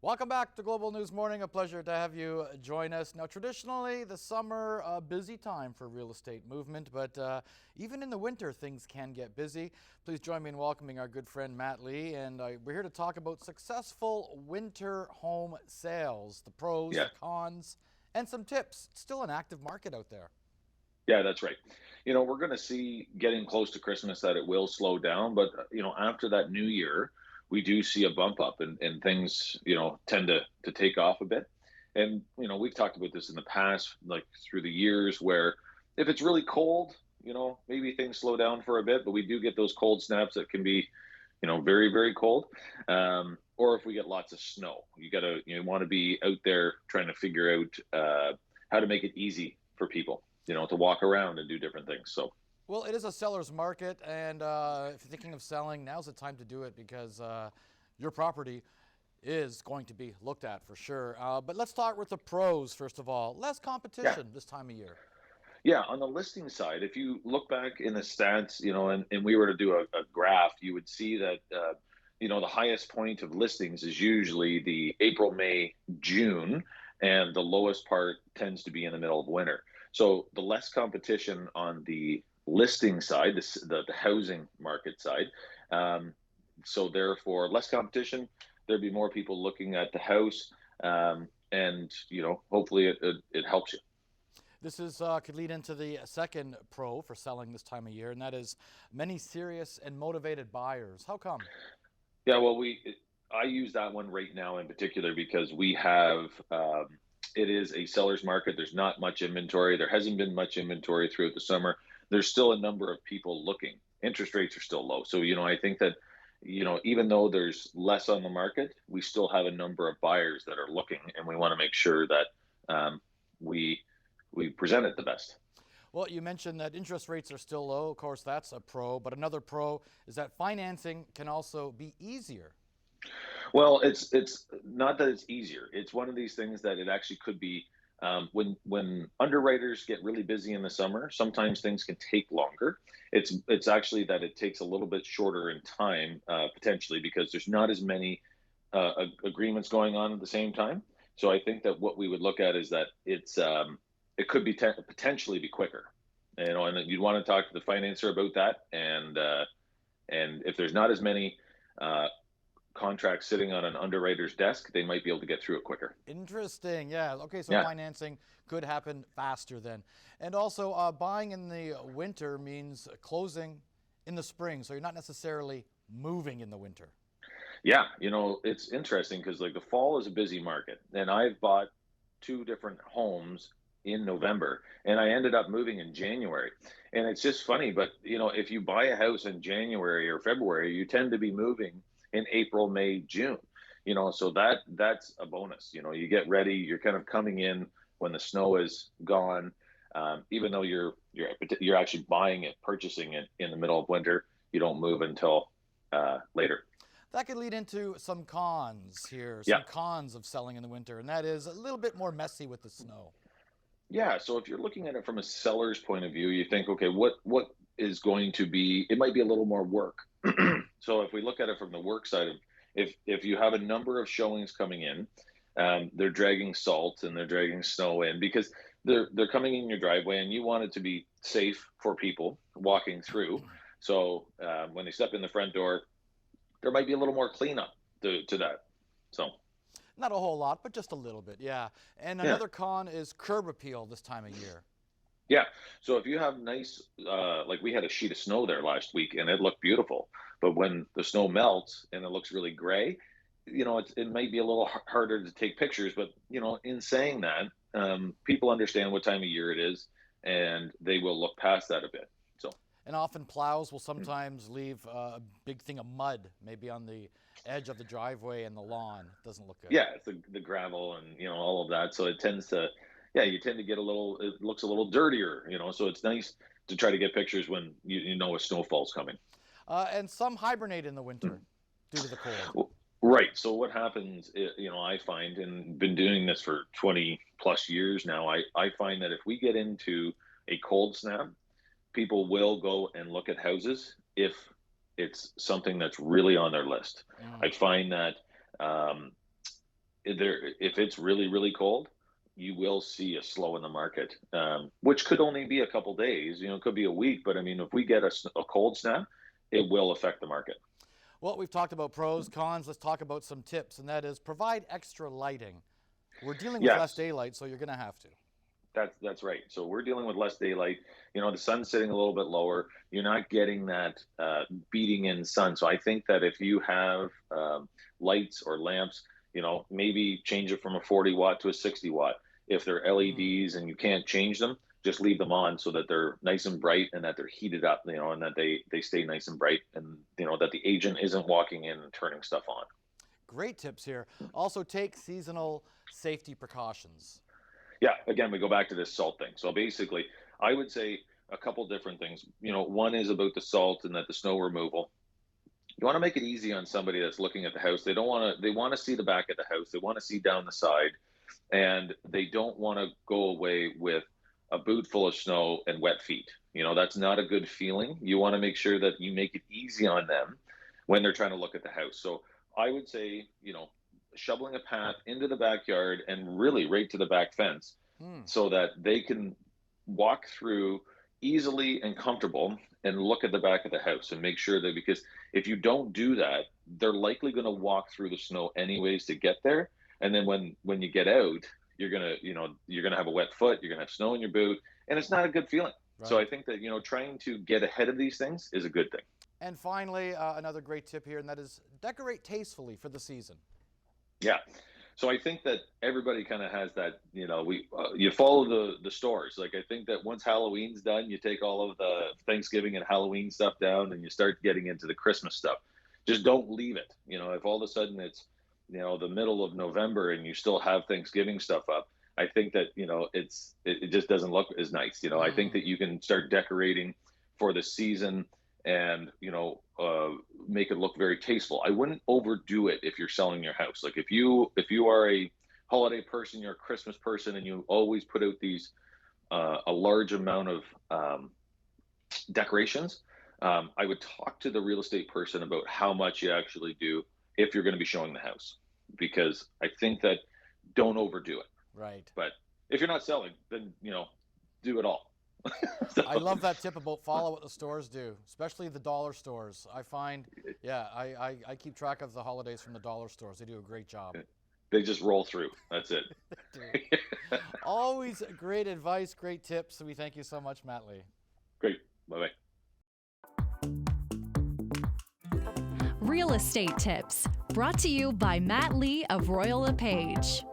Welcome back to Global News Morning. A pleasure to have you join us. Now, traditionally, the summer, a busy time for real estate movement, but even in the winter, things can get busy. Please join me in welcoming our good friend Matt Lee, and we're here to talk about successful winter home sales, the pros, Yeah, the cons, and some tips. It's still an active market out there. yeah, that's right. We're going to see getting close to Christmas that it will slow down, but after that new year, we do see a bump up and things, tend to take off a bit. And, we've talked about this in the past, like through the years, where if it's really cold, maybe things slow down for a bit, but we do get those cold snaps that can be, very, very cold. Or if we get lots of snow, you want to be out there trying to figure out how to make it easy for people, to walk around and do different things. So, Well, it is a seller's market, and if you're thinking of selling, now's the time to do it because your property is going to be looked at for sure. But let's start with the pros first of all. Less yeah. competition this time of year. Yeah, on the listing side, if you look back in the stats, and we were to do a graph, you would see that, the highest point of listings is usually the April, May, June, and the lowest part tends to be in the middle of winter. So the less competition on the listing side, the housing market side, um, so therefore less competition, there'd be more people looking at the house, and hopefully it helps you. This is could lead into the second pro for selling this time of year, and that is many serious and motivated buyers. How come? Yeah, well, I use that one right now in particular because we have it is a seller's market. There's not much inventory. There hasn't been much inventory throughout the summer. There's still a number of people looking. Interest rates are still low. So, I think that, even though there's less on the market, we still have a number of buyers that are looking, and we want to make sure that we present it the best. Well, you mentioned that interest rates are still low. Of course, that's a pro, but another pro is that financing can also be easier. Well, it's not that it's easier. It's one of these things that it actually could be, when underwriters get really busy in the summer. Sometimes things can take longer. It's actually that it takes a little bit shorter in time, potentially, because there's not as many agreements going on at the same time. So I think that what we would look at is that it could be potentially be quicker. And you'd want to talk to the financer about that, and if there's not as many uh, contracts sitting on an underwriter's desk, they might be able to get through it quicker. Interesting. Yeah. Okay. So Yeah. financing could happen faster then. And also, buying in the winter means closing in the spring. So you're not necessarily moving in the winter. Yeah. It's interesting because like the fall is a busy market, and I've bought two different homes in November, and I ended up moving in January. And it's just funny, but if you buy a house in January or February, you tend to be moving in April, May, June. So that's a bonus. You get ready, you're kind of coming in when the snow is gone. Even though you're actually buying it, purchasing it in the middle of winter, you don't move until later. That could lead into some cons here, Yeah. some cons of selling in the winter, and that is a little bit more messy with the snow. Yeah, so if you're looking at it from a seller's point of view, you think, okay, what is going to be? It might be a little more work. So if we look at it from the work side of, if you have a number of showings coming in, they're dragging salt and they're dragging snow in because they're coming in your driveway, and you want it to be safe for people walking through. So when they step in the front door, there might be a little more cleanup to that. So Not a whole lot, but just a little bit, yeah. And yeah. another con is curb appeal this time of year. Yeah. So if you have nice, like we had a sheet of snow there last week and it looked beautiful, but when the snow melts and it looks really gray, it might be a little harder to take pictures. But, in saying that, people understand what time of year it is, and they will look past that a bit. So, And often plows will sometimes leave a big thing of mud, maybe on the edge of the driveway and the lawn. Doesn't look good. yeah, it's the gravel and, all of that. So it tends to, yeah, you tend to get it looks a little dirtier, so it's nice to try to get pictures when you know a snowfall's coming. And some hibernate in the winter due to the cold. Right. So what happens, I find, and been doing this for 20 plus years now, I find that if we get into a cold snap, people will go and look at houses if it's something that's really on their list. I Mm. find that um, if it's really, really cold, you will see a slow in the market, which could only be a couple days. It could be a week. But I mean, if we get a cold snap, it will affect the market. Well, we've talked about pros, cons. Let's talk about some tips, and that is provide extra lighting. We're dealing with less Yes. daylight, so you're going to have to. That's right. So we're dealing with less daylight. The sun's sitting a little bit lower. You're not getting that beating in sun. So I think that if you have lights or lamps, maybe change it from a 40 watt to a 60 watt. If they're LEDs and you can't change them, just leave them on so that they're nice and bright and that they're heated up, and that they stay nice and bright, and that the agent isn't walking in and turning stuff on. Great tips here. Also, take seasonal safety precautions. Yeah, again, we go back to this salt thing. So basically, I would say a couple different things. One is about the salt and that the snow removal. You want to make it easy on somebody that's looking at the house. They want to see the back of the house. They want to see down the side, and they don't want to go away with a boot full of snow and wet feet. That's not a good feeling. You want to make sure that you make it easy on them when they're trying to look at the house. So I would say, shoveling a path into the backyard and really right to the back fence so that they can walk through easily and comfortable and look at the back of the house and make sure that, because if you don't do that, they're likely going to walk through the snow anyways to get there. And then when you get out, you're going to have a wet foot, you're going to have snow in your boot, and it's not a good feeling. Right. So I think that, trying to get ahead of these things is a good thing. And finally, another great tip here, and that is decorate tastefully for the season. Yeah. So I think that everybody kind of has that, you follow the stores. Like, I think that once Halloween's done, you take all of the Thanksgiving and Halloween stuff down and you start getting into the Christmas stuff. Just don't leave it. If all of a sudden it's, the middle of November and you still have Thanksgiving stuff up, I think that, it just doesn't look as nice. I think that you can start decorating for the season and make it look very tasteful. I wouldn't overdo it if you're selling your house. Like, if you are a holiday person, you're a Christmas person, and you always put out these a large amount of decorations, I would talk to the real estate person about how much you actually do if you're going to be showing the house, because I think that don't overdo it. Right. But if you're not selling, then do it all. So. I love that tip about follow what the stores do, especially the dollar stores. I find, I keep track of the holidays from the dollar stores. They do a great job. They just roll through. That's it. Always great advice, great tips. So we thank you so much, Matt Lee. Great. Bye-bye. Real Estate Tips, brought to you by Matt Lee of Royal LePage.